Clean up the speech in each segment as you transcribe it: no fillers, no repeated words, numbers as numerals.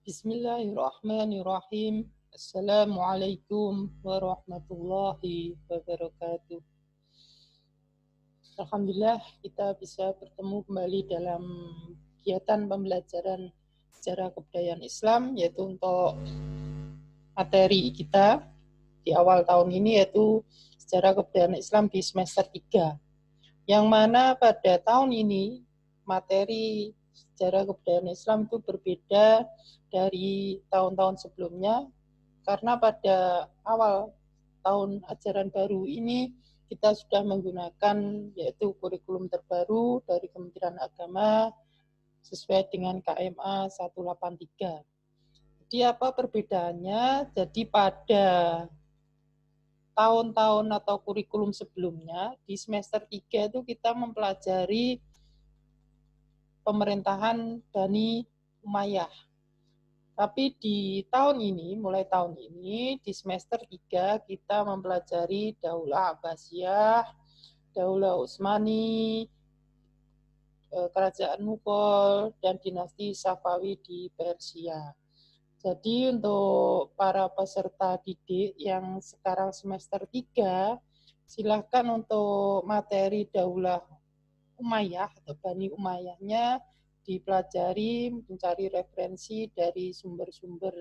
Bismillahirrahmanirrahim. Assalamualaikum warahmatullahi wabarakatuh. Alhamdulillah kita bisa bertemu kembali dalam kegiatan pembelajaran sejarah kebudayaan Islam, yaitu untuk materi kita di awal tahun ini, yaitu sejarah kebudayaan Islam di semester 3. Yang mana pada tahun ini materi sejarah kebudayaan Islam itu berbeda dari tahun-tahun sebelumnya, karena pada awal tahun ajaran baru ini kita sudah menggunakan yaitu kurikulum terbaru dari Kementerian Agama sesuai dengan KMA 183. Jadi apa perbedaannya? Jadi pada tahun-tahun atau kurikulum sebelumnya, di semester 3 itu kita mempelajari pemerintahan Bani Umayyah. Tapi di tahun ini, mulai tahun ini, di semester 3 kita mempelajari Daulah Abbasiyah, Daulah Utsmani, Kerajaan Mughal, dan dinasti Safawi di Persia. Jadi untuk para peserta didik yang sekarang semester 3, silakan untuk materi Daulah Umayyah atau Bani Umayyahnya dipelajari, mencari referensi dari sumber-sumber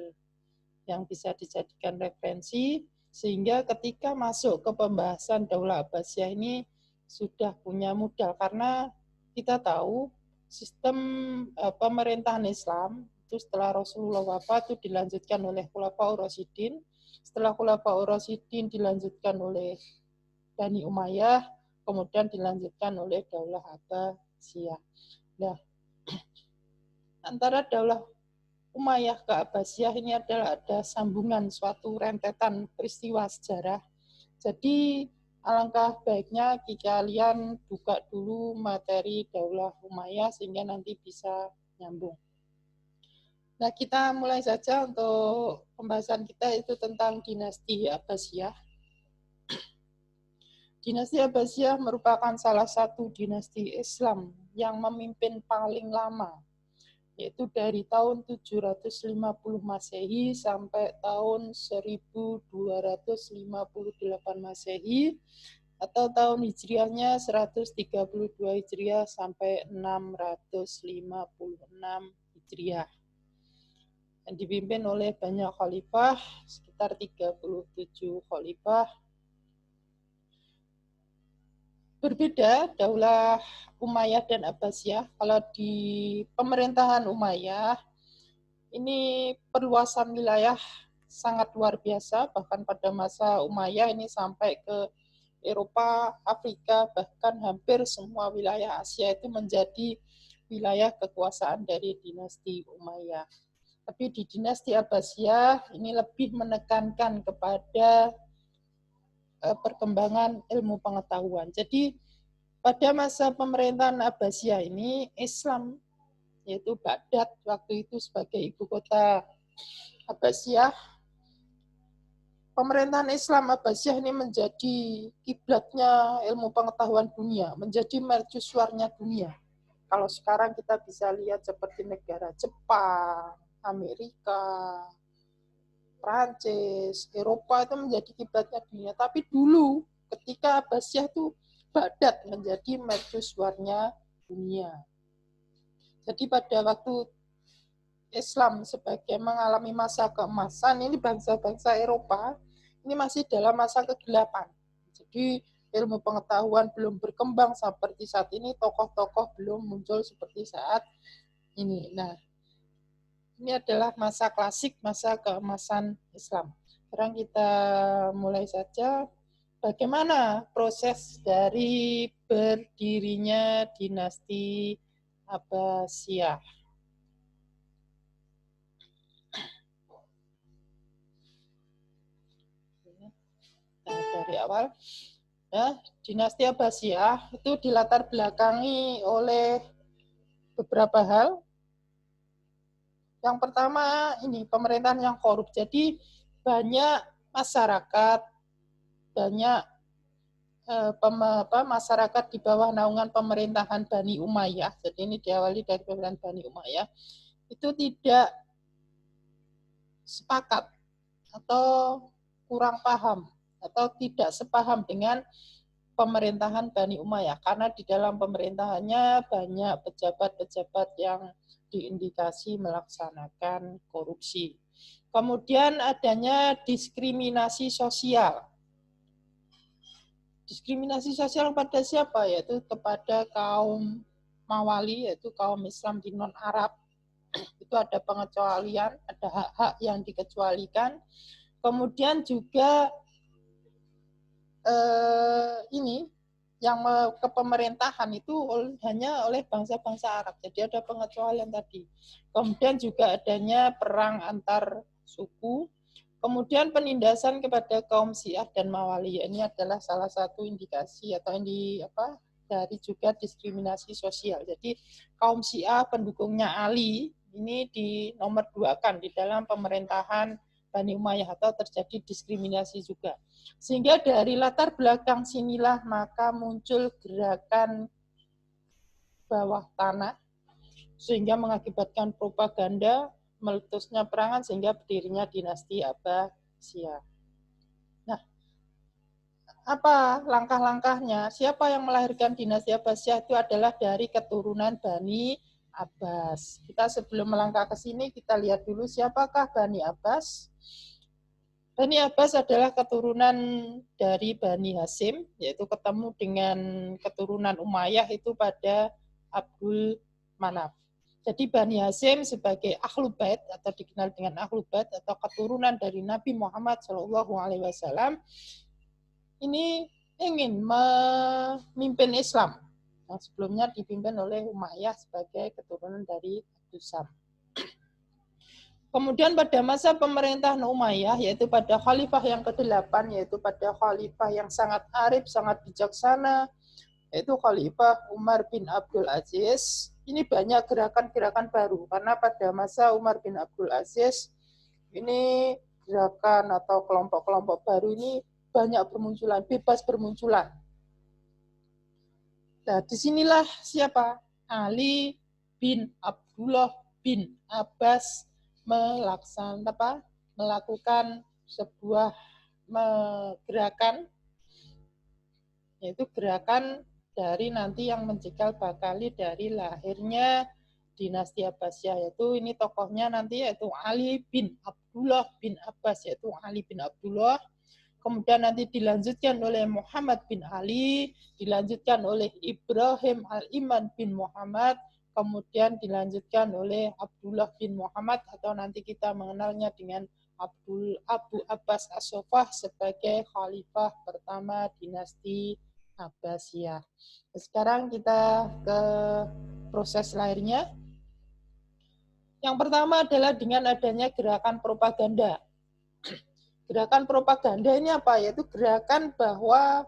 yang bisa dijadikan referensi, sehingga ketika masuk ke pembahasan Daulah Abbasiyah ini sudah punya modal, karena kita tahu sistem pemerintahan Islam itu setelah Rasulullah wafat itu dilanjutkan oleh Khulafaur Rasyidin, setelah Khulafaur Rasyidin dilanjutkan oleh Bani Umayyah, kemudian dilanjutkan oleh Daulah Abbasiyah. Nah, antara Daulah Umayyah ke Abbasiyah ini adalah ada sambungan suatu rentetan peristiwa sejarah. Jadi alangkah baiknya kalian buka dulu materi Daulah Umayyah sehingga nanti bisa nyambung. Nah, kita mulai saja untuk pembahasan kita itu tentang dinasti Abbasiyah. Dinasti Abbasiyah merupakan salah satu dinasti Islam yang memimpin paling lama, yaitu dari tahun 750 Masehi sampai tahun 1258 Masehi, atau tahun Hijriahnya 132 Hijriah sampai 656 Hijriah. Yang dipimpin oleh banyak khalifah, sekitar 37 khalifah. Berbeda Daulah Umayyah dan Abbasiyah. Kalau di pemerintahan Umayyah, ini perluasan wilayah sangat luar biasa, bahkan pada masa Umayyah ini sampai ke Eropa, Afrika, bahkan hampir semua wilayah Asia itu menjadi wilayah kekuasaan dari dinasti Umayyah. Tapi di dinasti Abbasiyah ini lebih menekankan kepada perkembangan ilmu pengetahuan. Jadi pada masa pemerintahan Abbasiyah ini Islam, yaitu Baghdad waktu itu sebagai ibu kota Abbasiyah, pemerintahan Islam Abbasiyah ini menjadi kiblatnya ilmu pengetahuan dunia, menjadi mercusuarnya dunia. Kalau sekarang kita bisa lihat seperti negara Jepang, Amerika, Prancis, Eropa itu menjadi kiblatnya dunia. Tapi dulu ketika Abbasiyah itu Baghdad menjadi mercusuarnya dunia. Jadi pada waktu Islam sebagai mengalami masa keemasan, ini bangsa-bangsa Eropa ini masih dalam masa kegelapan. Jadi ilmu pengetahuan belum berkembang seperti saat ini, tokoh-tokoh belum muncul seperti saat ini. Nah, ini adalah masa klasik, masa keemasan Islam. Sekarang kita mulai saja. Bagaimana proses dari berdirinya dinasti Abbasiyah? Nah, dari awal, ya, dinasti Abbasiyah itu dilatar belakangi oleh beberapa hal. Yang pertama ini pemerintahan yang korup. Jadi banyak masyarakat, banyak masyarakat di bawah naungan pemerintahan Bani Umayyah. Jadi ini diawali dari pemerintahan Bani Umayyah. Itu tidak sepakat atau kurang paham atau tidak sepaham dengan pemerintahan Bani Umayyah, karena di dalam pemerintahannya banyak pejabat-pejabat yang diindikasi melaksanakan korupsi. Kemudian adanya diskriminasi sosial. Diskriminasi sosial pada siapa? Yaitu kepada kaum Mawali, yaitu kaum Islam di non-Arab. Itu ada pengecualian, ada hak-hak yang dikecualikan. Kemudian juga ini yang kepemerintahan itu hanya oleh bangsa-bangsa Arab. Jadi ada pengecualian tadi. Kemudian juga adanya perang antar suku. Kemudian penindasan kepada kaum Syiah dan Mawali. Ini adalah salah satu indikasi atau dari juga diskriminasi sosial. Jadi kaum Syiah pendukungnya Ali ini dinomor 2-kan di dalam pemerintahan Bani Umayyah atau terjadi diskriminasi juga. Sehingga dari latar belakang sinilah maka muncul gerakan bawah tanah sehingga mengakibatkan propaganda, meletusnya perangan sehingga berdirinya dinasti Abbasiyah. Nah, apa langkah-langkahnya? Siapa yang melahirkan dinasti Abbasiyah itu adalah dari keturunan Bani Abbas. Kita sebelum melangkah ke sini kita lihat dulu siapakah Bani Abbas. Bani Abbas adalah keturunan dari Bani Hasyim, yaitu ketemu dengan keturunan Umayyah itu pada Abdul Manaf. Jadi Bani Hasyim sebagai Ahlul Bait atau dikenal dengan Ahlul Bait atau keturunan dari Nabi Muhammad SAW ini ingin memimpin Islam. Yang sebelumnya dipimpin oleh Umayyah sebagai keturunan dari Abdul Sam. Kemudian pada masa pemerintahan Umayyah, yaitu pada khalifah yang ke-8, yaitu pada khalifah yang sangat arif, sangat bijaksana, yaitu khalifah Umar bin Abdul Aziz. Ini banyak gerakan-gerakan baru, karena pada masa Umar bin Abdul Aziz, ini gerakan atau kelompok-kelompok baru ini banyak bermunculan, bebas bermunculan. Nah, disinilah siapa? Ali bin Abdullah bin Abbas melakukan sebuah gerakan, yaitu gerakan dari nanti yang mencekal bakali dari lahirnya dinasti Abbasiyah, yaitu ini tokohnya nanti yaitu Ali bin Abdullah bin Abbas, yaitu Ali bin Abdullah. Kemudian nanti dilanjutkan oleh Muhammad bin Ali, dilanjutkan oleh Ibrahim Al-Iman bin Muhammad, kemudian dilanjutkan oleh Abdullah bin Muhammad atau nanti kita mengenalnya dengan Abu Abbas As-Sofah sebagai khalifah pertama dinasti Abbasiyah. Sekarang kita ke proses lahirnya. Yang pertama adalah dengan adanya gerakan propaganda. Gerakan propaganda ini apa? Yaitu gerakan bahwa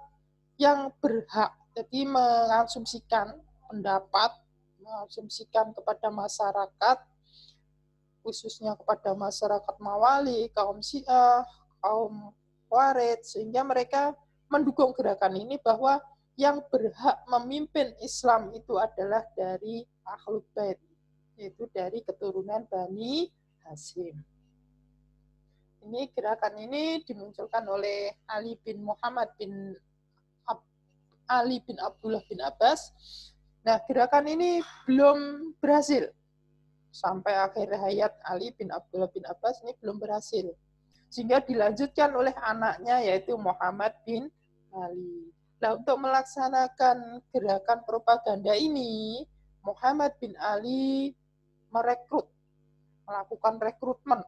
yang berhak, jadi mengasumsikan pendapat, mengasumsikan kepada masyarakat, khususnya kepada masyarakat Mawali, kaum Syiah, kaum Khawarij, sehingga mereka mendukung gerakan ini bahwa yang berhak memimpin Islam itu adalah dari Ahlul Bait, yaitu dari keturunan Bani Hasyim. Ini gerakan ini dimunculkan oleh Ali bin Muhammad bin Ali bin Abdullah bin Abbas. Nah, gerakan ini belum berhasil. Sampai akhir hayat Ali bin Abdullah bin Abbas ini belum berhasil. Sehingga dilanjutkan oleh anaknya yaitu Muhammad bin Ali. Nah, untuk melaksanakan gerakan propaganda ini, Muhammad bin Ali melakukan rekrutmen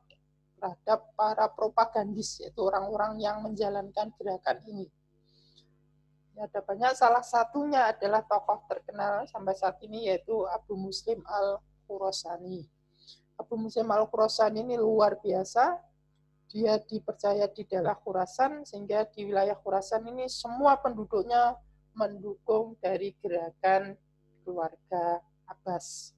terhadap para propagandis, yaitu orang-orang yang menjalankan gerakan ini. Ada banyak, salah satunya adalah tokoh terkenal sampai saat ini yaitu Abu Muslim Al-Khurasani. Abu Muslim Al-Khurasani ini luar biasa. Dia dipercaya di daerah Khurasan, sehingga di wilayah Khurasan ini semua penduduknya mendukung dari gerakan keluarga Abbas.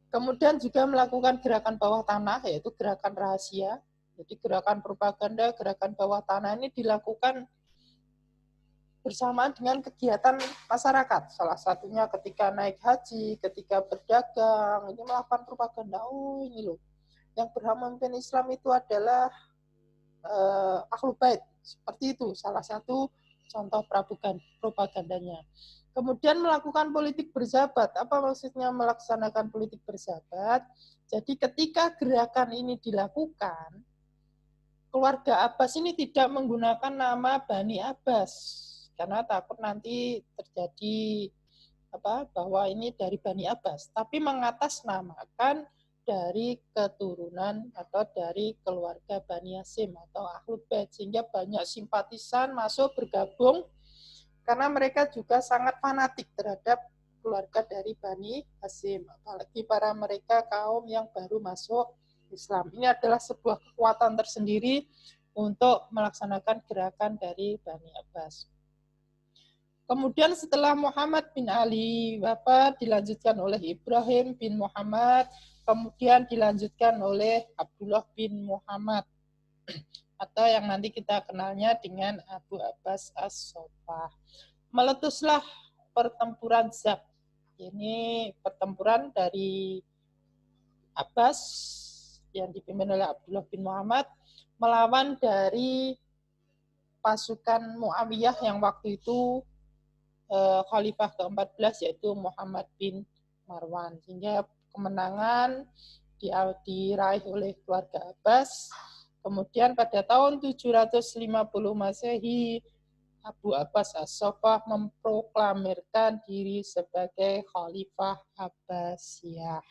Kemudian juga melakukan gerakan bawah tanah, yaitu gerakan rahasia. Jadi gerakan propaganda, gerakan bawah tanah ini dilakukan bersamaan dengan kegiatan masyarakat. Salah satunya ketika naik haji, ketika berdagang, ini melakukan propaganda. Oh, ini loh. yang berhak memimpin Islam itu adalah Ahlul Bait. Seperti itu salah satu contoh propagandanya. Kemudian melakukan politik bersahabat. Apa maksudnya melaksanakan politik bersahabat? Jadi ketika gerakan ini dilakukan, keluarga Abbas ini tidak menggunakan nama Bani Abbas karena takut nanti terjadi bahwa ini dari Bani Abbas, tapi mengatasnamakan dari keturunan atau dari keluarga Bani Hasyim atau Ahlul Bait, sehingga banyak simpatisan masuk bergabung karena mereka juga sangat fanatik terhadap keluarga dari Bani Hasyim, apalagi para mereka kaum yang baru masuk Islam. Ini adalah sebuah kekuatan tersendiri untuk melaksanakan gerakan dari Bani Abbas. Kemudian setelah Muhammad bin Ali wafat, dilanjutkan oleh Ibrahim bin Muhammad, kemudian dilanjutkan oleh Abdullah bin Muhammad, atau yang nanti kita kenalnya dengan Abu Abbas As-Soffah. Meletuslah pertempuran Zab. Ini pertempuran dari Abbas yang dipimpin oleh Abdullah bin Muhammad melawan dari pasukan Muawiyah yang waktu itu Khalifah ke-14 yaitu Muhammad bin Marwan, sehingga kemenangan diraih oleh keluarga Abbas. Kemudian pada tahun 750 Masehi, Abu Abbas As-Soffah memproklamirkan diri sebagai Khalifah Abbasiyah.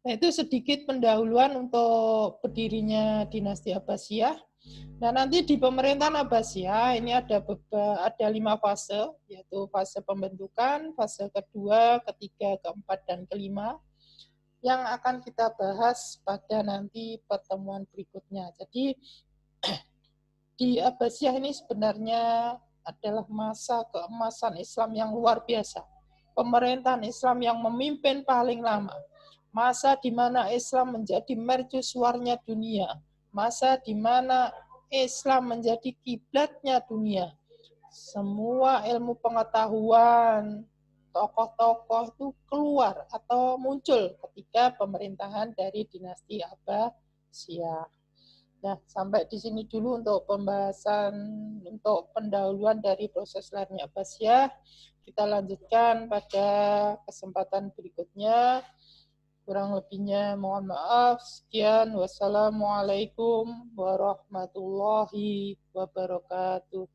Nah, itu sedikit pendahuluan untuk berdirinya dinasti Abbasiyah. Nah, nanti di pemerintahan Abbasiyah ini ada 5 fase, yaitu fase pembentukan, fase kedua, ketiga, keempat, dan kelima, yang akan kita bahas pada nanti pertemuan berikutnya. Jadi, di Abbasiyah ini sebenarnya adalah masa keemasan Islam yang luar biasa. Pemerintahan Islam yang memimpin paling lama. Masa di mana Islam menjadi mercusuarnya dunia. Masa di mana Islam menjadi kiblatnya dunia. Semua ilmu pengetahuan, tokoh-tokoh itu keluar atau muncul ketika pemerintahan dari dinasti Abbasiyah. Nah, sampai di sini dulu untuk pembahasan, untuk pendahuluan dari proses lahirnya Abbasiyah. Kita lanjutkan pada kesempatan berikutnya. Kurang lebihnya mohon maaf. Sekian. Wassalamualaikum warahmatullahi wabarakatuh.